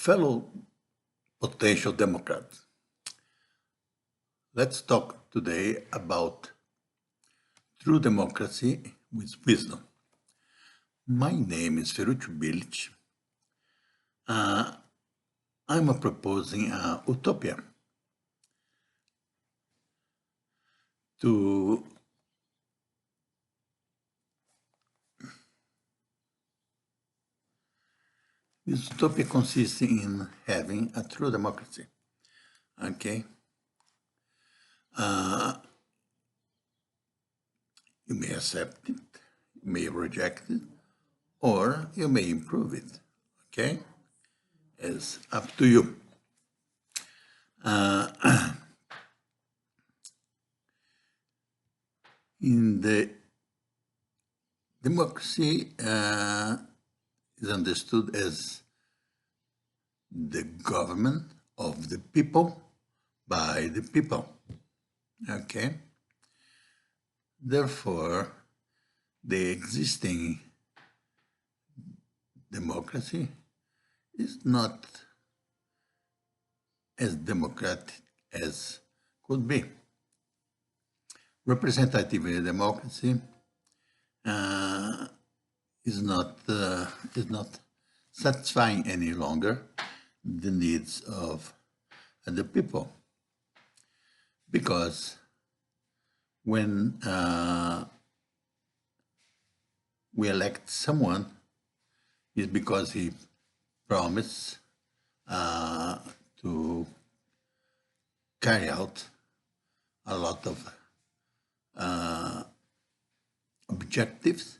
Fellow potential Democrats, let's talk today about true democracy with wisdom. My name is Ferruccio Bilic. I'm proposing a utopia to this utopia consists in having a true democracy. Okay, you may accept it, you may reject it, or you may improve it. Okay, it's up to you. In the democracy is understood as the government of the people by the people. Okay? Therefore, the existing democracy is not as democratic as could be. Representative democracy is not satisfying any longer the needs of the people, because when we elect someone, it's because he promised to carry out a lot of objectives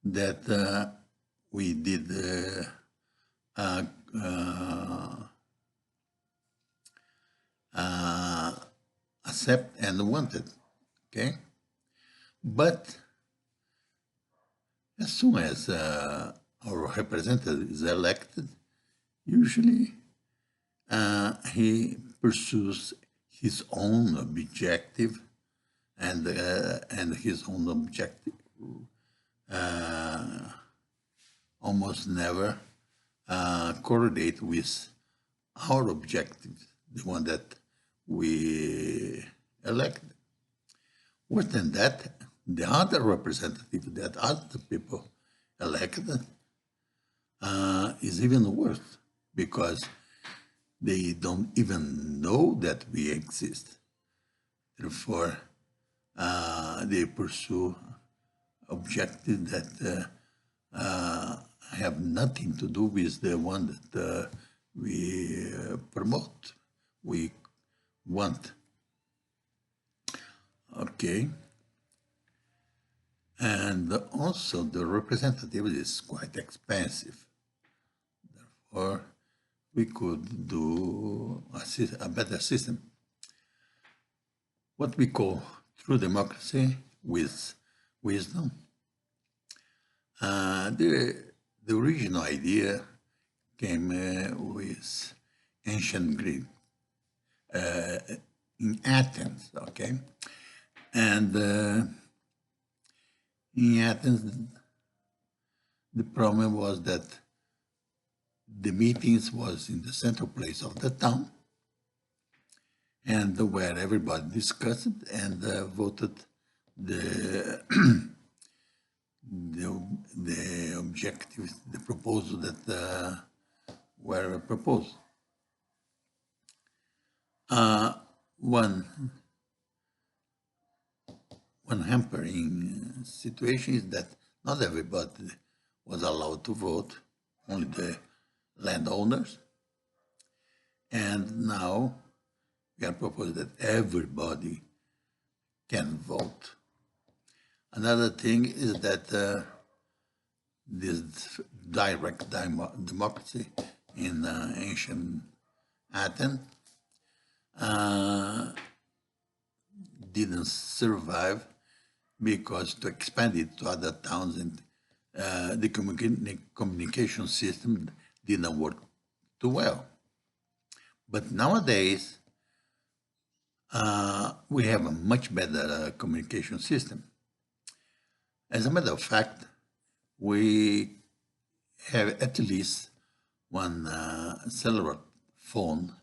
that we did accept and wanted, okay? But as soon as our representative is elected, usually he pursues his own objective, and his own objective almost never correlate with our objective, the one that we elected. Worse than that, the other representative that other people elected is even worse, because they don't even know that we exist. Therefore, they pursue objectives that have nothing to do with the one that we promote, we want. Okay. And also the representative is quite expensive. Therefore, we could do a better system. What we call true democracy with wisdom. The original idea came with ancient Greek, in Athens, okay? And in Athens, the problem was that the meetings was in the central place of the town, and where everybody discussed and voted the the objectives, the proposals that were proposed. One hampering situation is that not everybody was allowed to vote, only the landowners. And now we are proposing that everybody can vote. Another thing is that this direct democracy in ancient Athens didn't survive, because to expand it to other towns, and the communication system didn't work too well. But nowadays, we have a much better communication system. As a matter of fact, we have at least one cellular phone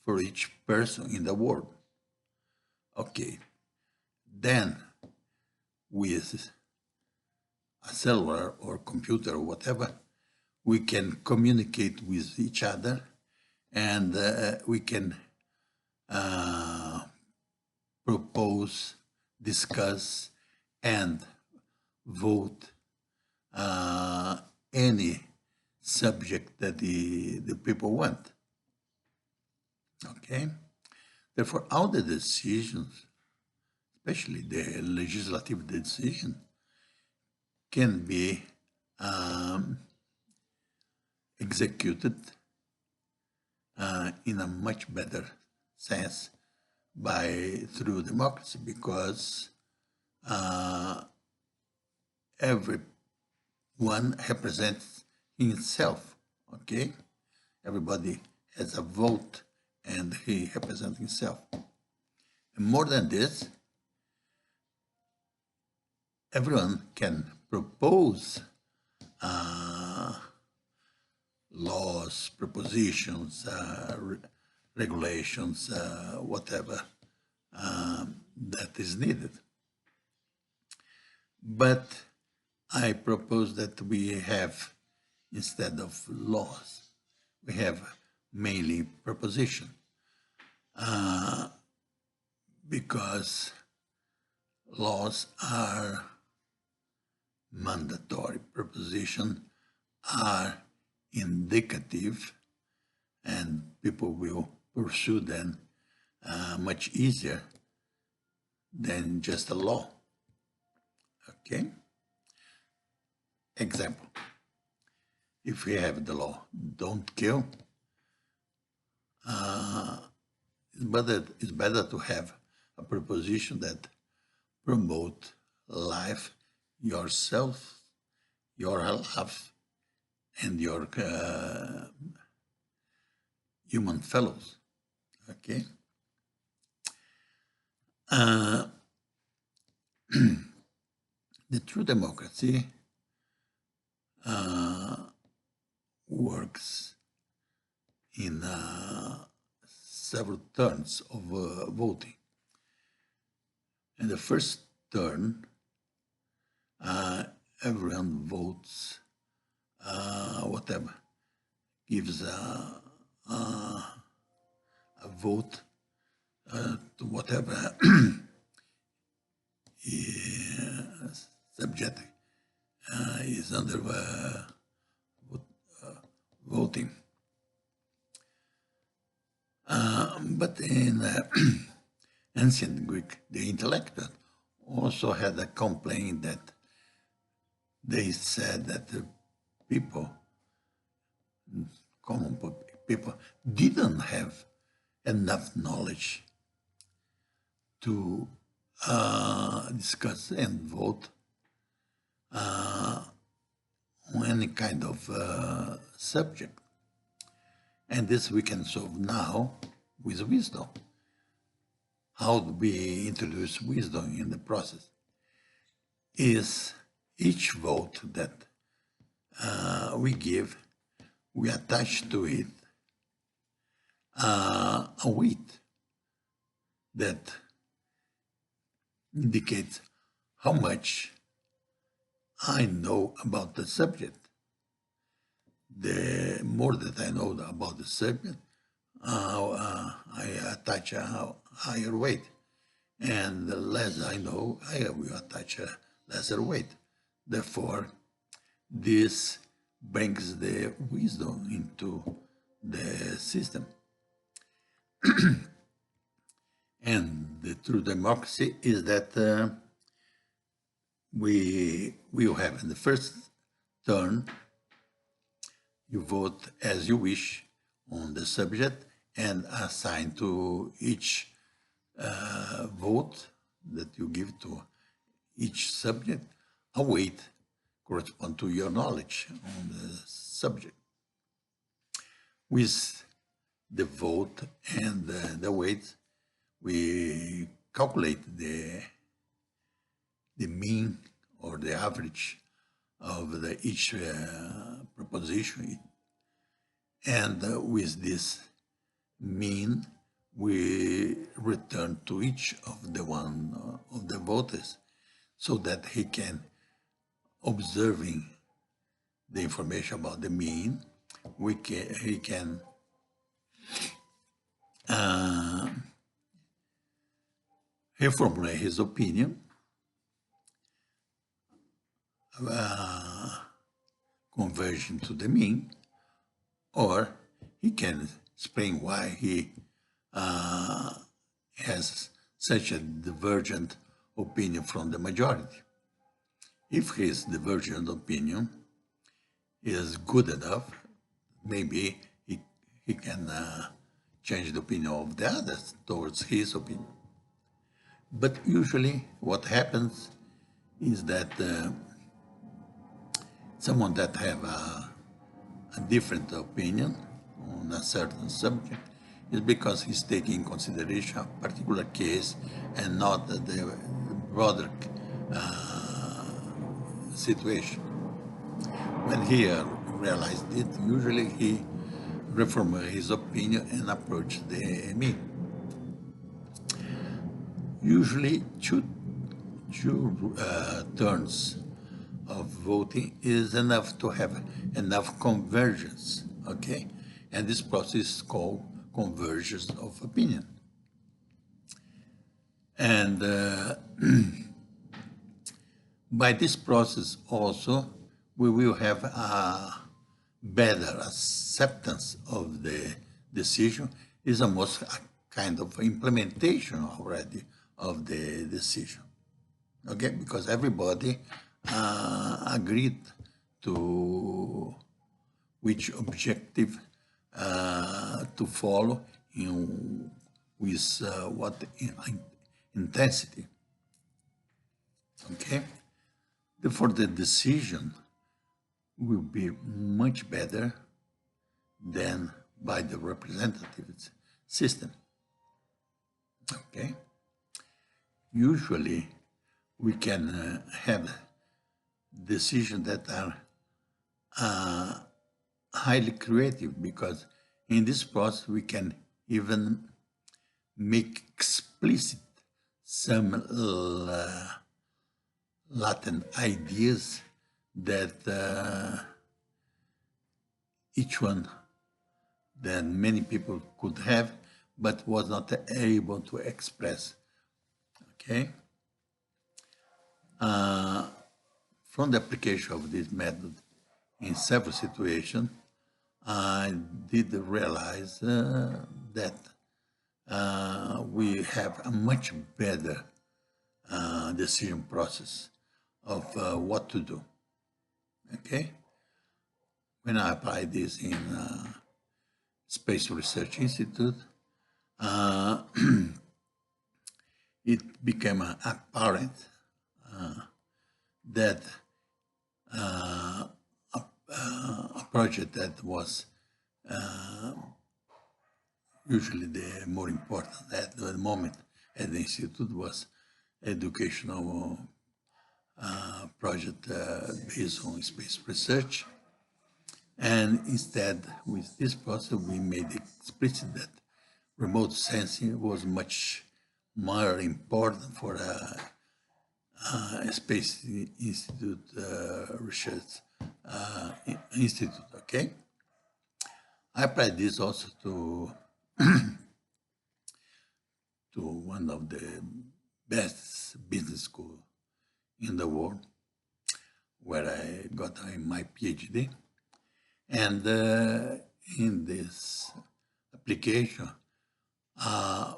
for each person in the world. Okay, then with a cellular or computer or whatever, we can communicate with each other, and we can propose, discuss, and vote any subject that the people want. Okay? Therefore, all the decisions, especially the legislative decision, can be executed in a much better sense through democracy, because everyone represents himself. Okay, everybody has a vote, and he represents himself. And more than this, everyone can propose laws, propositions, regulations, whatever that is needed. But I propose that we have, instead of laws, we have mainly proposition, because laws are mandatory, proposition are indicative, and people will pursue them much easier than just a law. Okay? Example, if we have the law, don't kill, it's better to have a proposition that promote life, yourself, your life, and your human fellows. Okay? The true democracy works in several turns of voting. In the first turn, everyone votes whatever, gives a vote to whatever subject is under voting. But in ancient Greek, the intellectual also had a complaint that they said that the people, common people, didn't have enough knowledge to discuss and vote on any kind of subject. And this we can solve now with wisdom. How do we introduce wisdom in the process? Is each vote that we give, we attach to it a weight that indicates how much I know about the subject. The more that I know about the subject, I attach a higher weight. And the less I know, I will attach a lesser weight. Therefore, this brings the wisdom into the system. And the true democracy is that we will have in the first turn, you vote as you wish on the subject and assign to each vote that you give to each subject a weight correspond to your knowledge on the subject. With the vote and the weight, we calculate the mean or the average of each proposition, And with this mean, we return to each of the one of the voters so that he can, observing the information about the mean, he can reformulate his opinion, conversion to the mean, or he can explain why he has such a divergent opinion from the majority. If his divergent opinion is good enough, maybe he can change the opinion of the others towards his opinion. But usually what happens is that someone that have a different opinion on a certain subject is because he's taking in consideration a particular case and not the broader situation. When he realized it, usually he reformulates his opinion and approaches the mean. Usually two turns of voting is enough to have enough convergence, okay? And this process is called convergence of opinion. And by this process also, we will have a better acceptance of the decision. Is almost a kind of implementation already of the decision, okay? Because everybody agreed to which objective to follow with what intensity, okay? Therefore, the decision will be much better than by the representative system, okay? Usually, we can have decisions that are highly creative, because in this process we can even make explicit some latent ideas that each one that many people could have but was not able to express, okay? From the application of this method in several situations, I did realize that we have a much better decision process of what to do, okay? When I applied this in Space Research Institute, it became apparent that a project that was usually the more important at the moment at the institute was educational project based on space research. And instead, with this process, we made explicit that remote sensing was much more important for a Space Institute Research Institute, okay? I applied this also to to one of the best business schools in the world, where I got my PhD. And in this application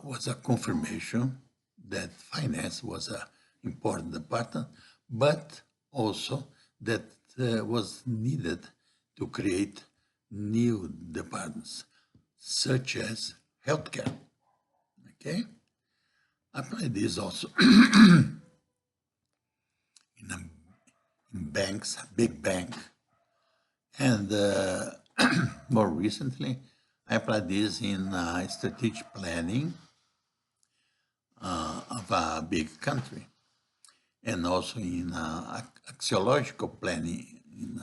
was a confirmation that finance was an important department, but also that was needed to create new departments, such as healthcare, okay? I applied this also in banks, a big bank. And more recently, I applied this in strategic planning of a big country, and also in axiological planning in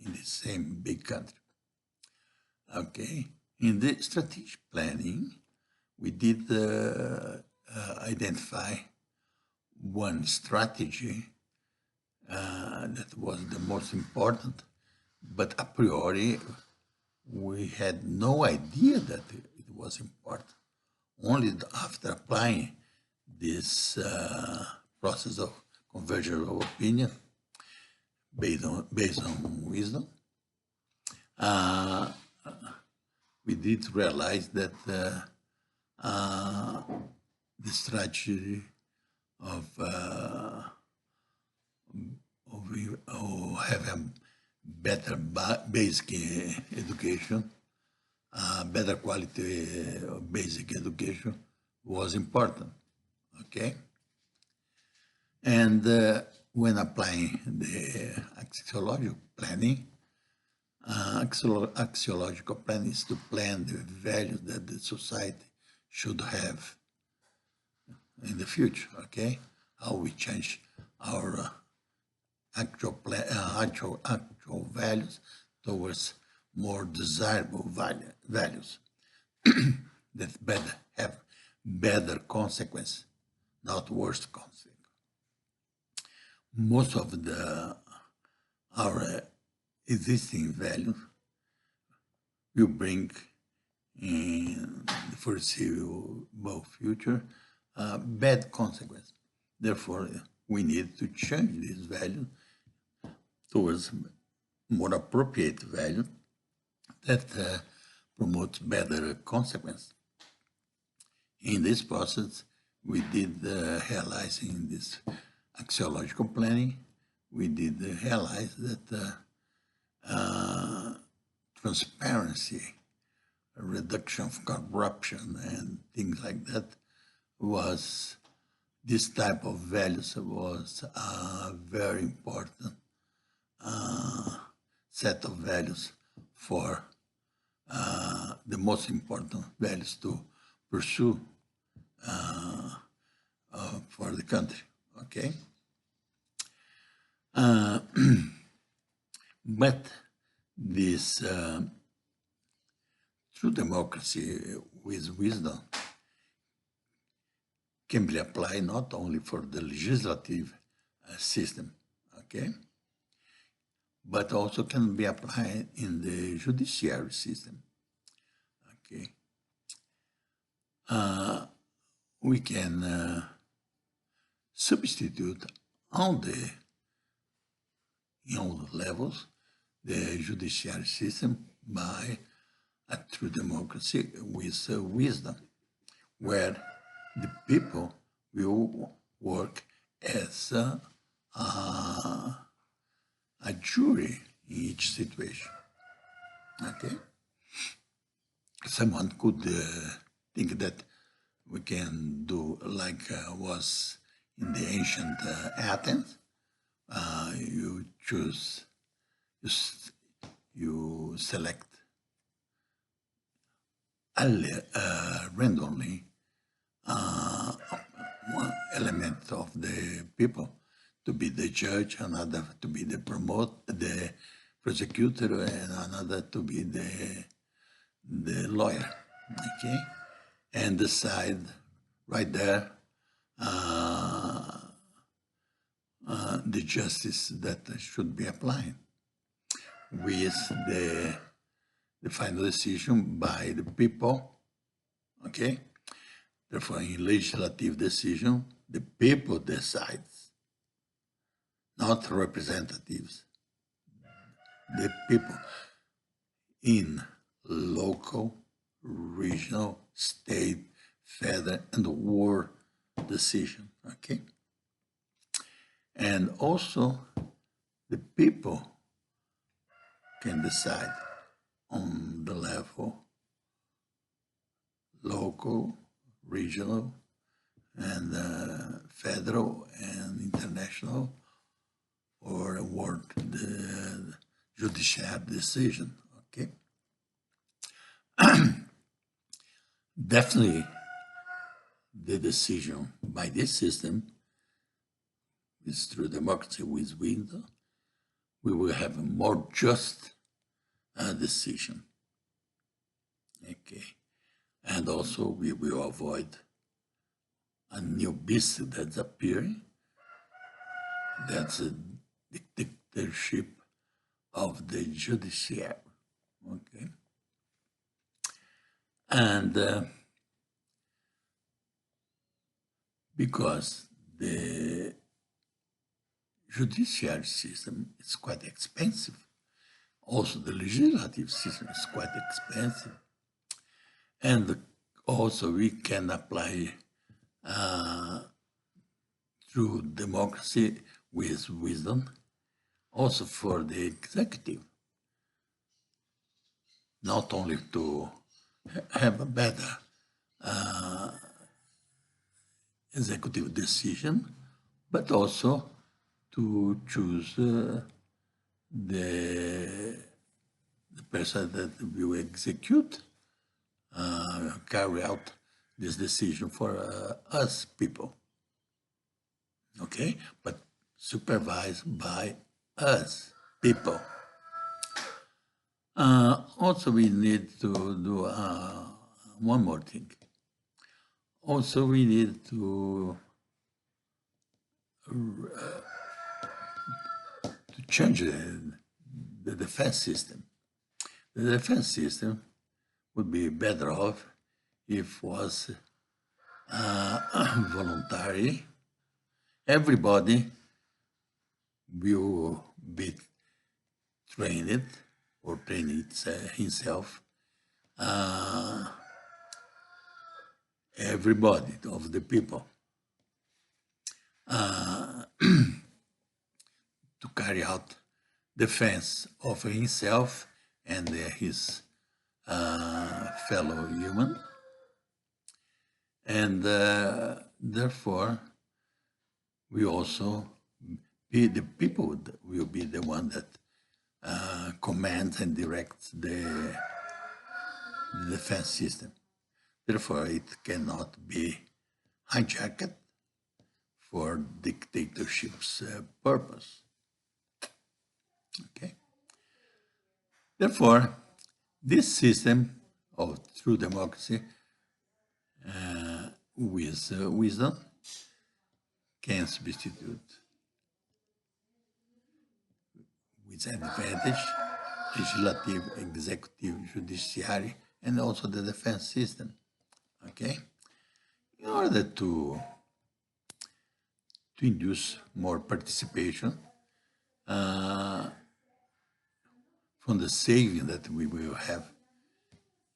the same big country. Okay. In the strategic planning, we did identify one strategy that was the most important, but a priori we had no idea that it was important. Only after applying this process of conversion of opinion based on wisdom, we did realize that the strategy of having better basic education, better quality of basic education was important, okay? And when applying the axiological planning, axiological planning is to plan the values that the society should have in the future, okay? How we change our actual values towards more desirable values that have better consequence, not worse consequence. Most of our existing values will bring in the foreseeable future bad consequence. Therefore, we need to change this value towards more appropriate value that promotes better consequence. In this process, we did realize in this axiological planning, we did realize that transparency, reduction of corruption, and things like that this type of values was a very important set of values for the most important values to pursue for the country, okay? But this true democracy with wisdom can be applied not only for the legislative system, okay, but also can be applied in the judiciary system, okay. We can substitute on the levels the judiciary system by a true democracy with wisdom, where the people will work as a jury in each situation. Okay? Someone could think that we can do like was in the ancient Athens. You select randomly one element of the people to be the judge, another to be the prosecutor, and another to be the lawyer, okay? And decide right there the justice that should be applied with the final decision by the people, okay? Therefore, in legislative decision, the people decides, not representatives. The people in local, regional, state, federal, and world decision, okay? And also, the people can decide on the level local, regional, and federal and international, or world the judicial decision, okay? Definitely, the decision by this system is through democracy with wisdom. We will have a more just decision. Okay. And also we will avoid a new beast that's appearing. That's a dictatorship of the judiciary. Okay. And because the judiciary system is quite expensive, also the legislative system is quite expensive, and also we can apply through democracy with wisdom also for the executive, not only to have a better executive decision, but also to choose the person that will execute, carry out this decision for us people. Okay, but supervised by us people. Also, we need to do one more thing. Also, we need to change the defense system. The defense system would be better off if was voluntary. Everybody will be trained or train himself. Everybody of the people to carry out defense of himself and his fellow human, and therefore we also be the people that will be the one that commands and directs the defense system. Therefore, it cannot be hijacked for dictatorship's purpose. Okay. Therefore, this system of true democracy with wisdom can substitute with advantage legislative, executive, judiciary, and also the defense system. Okay, in order to induce more participation from the saving that we will have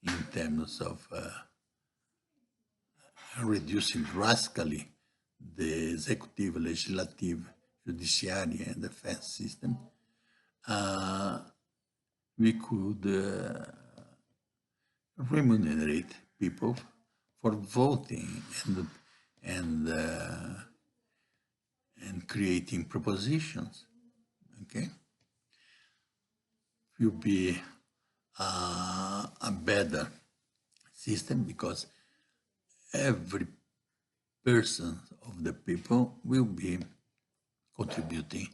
in terms of reducing drastically the executive, legislative, judiciary, and defense system, we could remunerate people for voting and creating propositions. Okay, it will be a better system because every person of the people will be contributing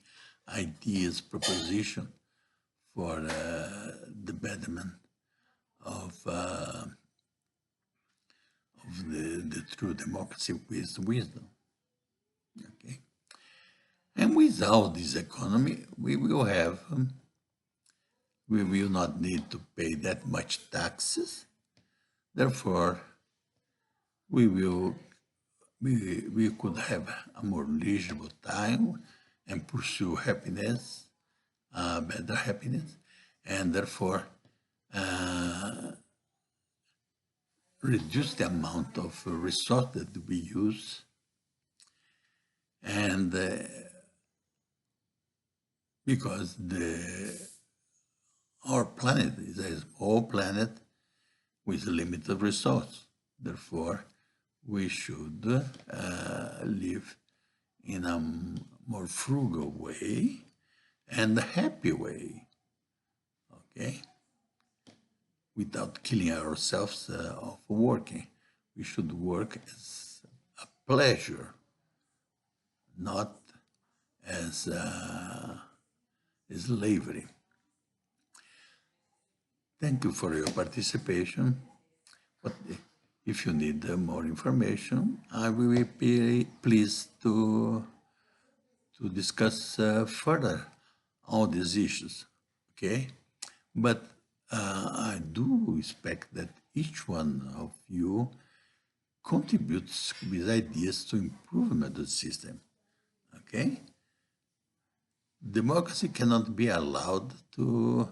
ideas, proposition for the betterment of the true democracy with wisdom. Okay, and without this economy, we will have we will not need to pay that much taxes. Therefore, we could have a more leisure time and pursue happiness, better happiness, and therefore reduce the amount of resource that we use, and because our planet is a small planet with a limited resource. Therefore, we should live in a more frugal way and a happy way, okay? Without killing ourselves of working. We should work as a pleasure, not as slavery. Thank you for your participation. But if you need more information, I will be pleased to discuss further all these issues, okay? But I do expect that each one of you contributes with ideas to improvement of the system, okay? Democracy cannot be allowed to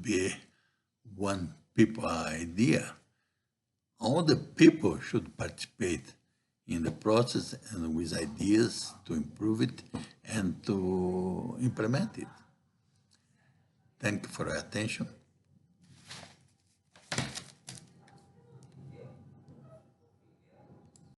be one people idea. All the people should participate in the process and with ideas to improve it and to implement it. Thank you for your attention.